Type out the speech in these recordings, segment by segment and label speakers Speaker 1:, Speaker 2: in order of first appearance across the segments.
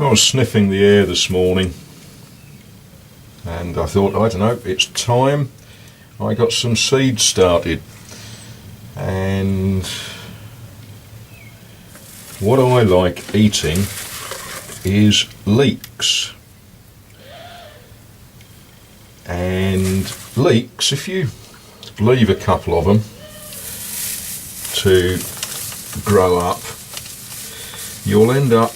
Speaker 1: I was sniffing the air this morning and I thought, I don't know, it's time I got some seeds started. And what I like eating is leeks. And leeks, if you leave a couple of them to grow up, you'll end up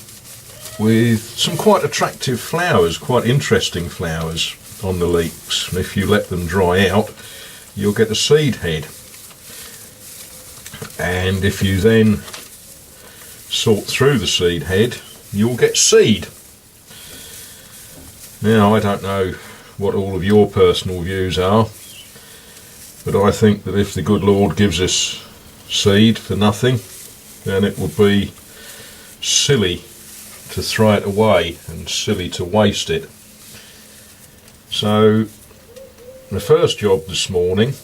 Speaker 1: with some quite attractive flowers, quite interesting flowers on the leeks. And if you let them dry out, you'll get a seed head. And if you then sort through the seed head, you'll get seed. Now, I don't know what all of your personal views are, but I think that if the good Lord gives us seed for nothing, then it would be silly to throw it away and silly to waste it. So the first job this morning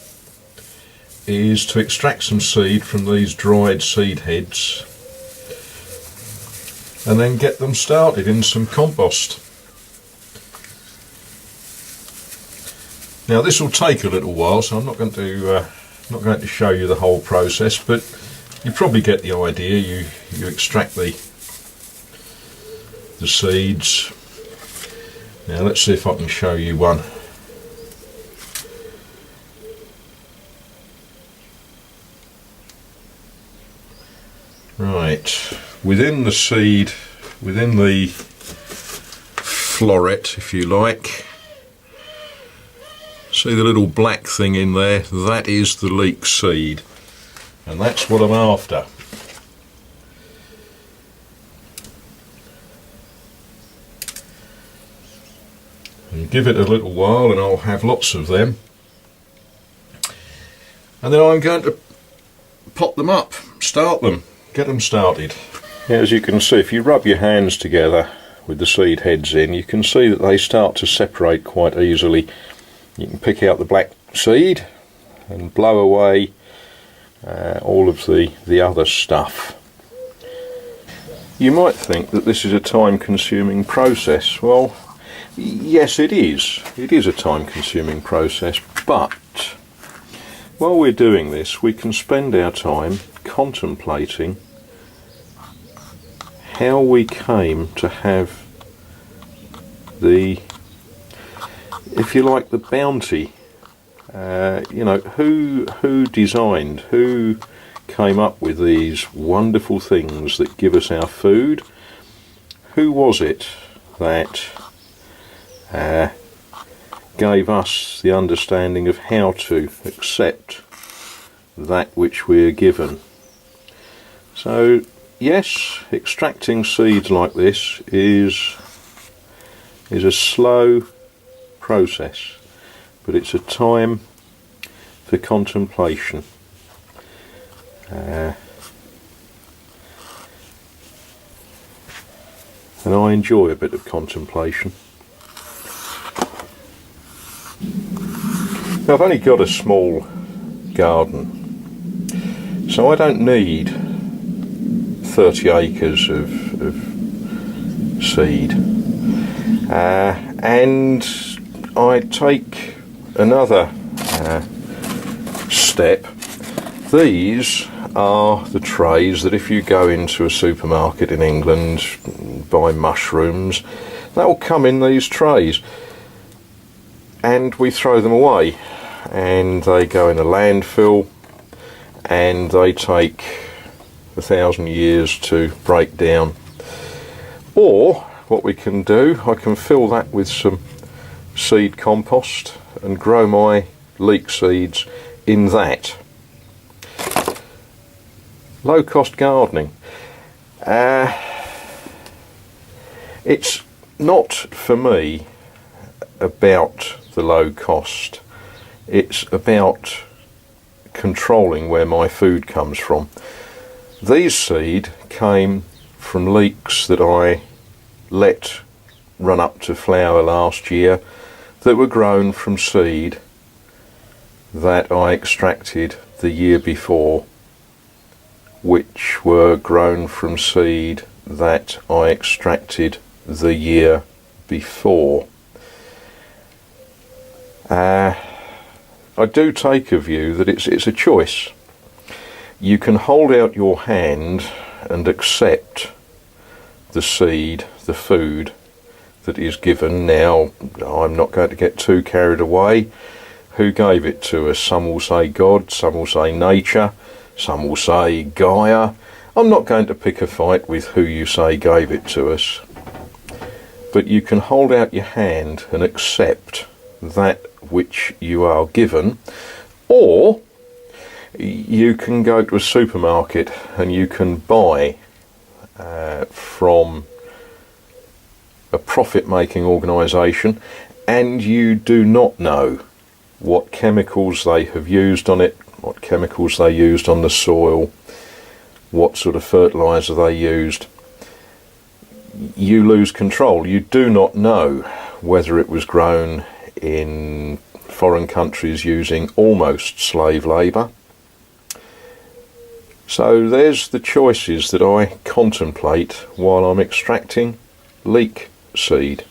Speaker 1: is to extract some seed from these dried seed heads and then get them started in some compost. Now this will take a little while, so I'm not going to show you the whole process, but you probably get the idea. You extract the seeds. Now let's see if I can show you one. Right, within the seed, within the floret, if you like, see the little black thing in there? That is the leek seed, and that's what I'm after. And give it a little while and I'll have lots of them, and then I'm going to pot them up, start them, get them started. As you can see, if you rub your hands together with the seed heads in, you can see that they start to separate quite easily. You can pick out the black seed and blow away all of the other stuff. You might think that this is a time-consuming process. Well, yes, it is. It is a time-consuming process, but while we're doing this, we can spend our time contemplating how we came to have the, if you like, the bounty. Who designed, who came up with these wonderful things that give us our food? Who was it that gave us the understanding of how to accept that which we're given? So yes, extracting seeds like this is a slow process, but it's a time for contemplation. And I enjoy a bit of contemplation. Now, I've only got a small garden, so I don't need 30 acres of seed. And I take another step. These are the trays that if you go into a supermarket in England, buy mushrooms, they'll come in these trays. And we throw them away, and they go in a landfill, and they take 1,000 years to break down. Or what we can do, I can fill that with some seed compost and grow my leek seeds in that. Low cost gardening. It's not, for me, about the low cost. It's about controlling where my food comes from. These seed came from leeks that I let run up to flower last year, that were grown from seed that I extracted the year before, which were grown from seed that I extracted the year before. I do take a view that it's a choice. You can hold out your hand and accept the seed, the food that is given. Now, I'm not going to get too carried away. Who gave it to us? Some will say God, some will say nature, some will say Gaia. I'm not going to pick a fight with who you say gave it to us. But you can hold out your hand and accept that which you are given, or you can go to a supermarket and you can buy from a profit-making organisation, and you do not know what chemicals they have used on it, what chemicals they used on the soil, what sort of fertiliser they used. You lose control. You do not know whether it was grown in foreign countries using almost slave labour. So there's the choices that I contemplate while I'm extracting leek seed.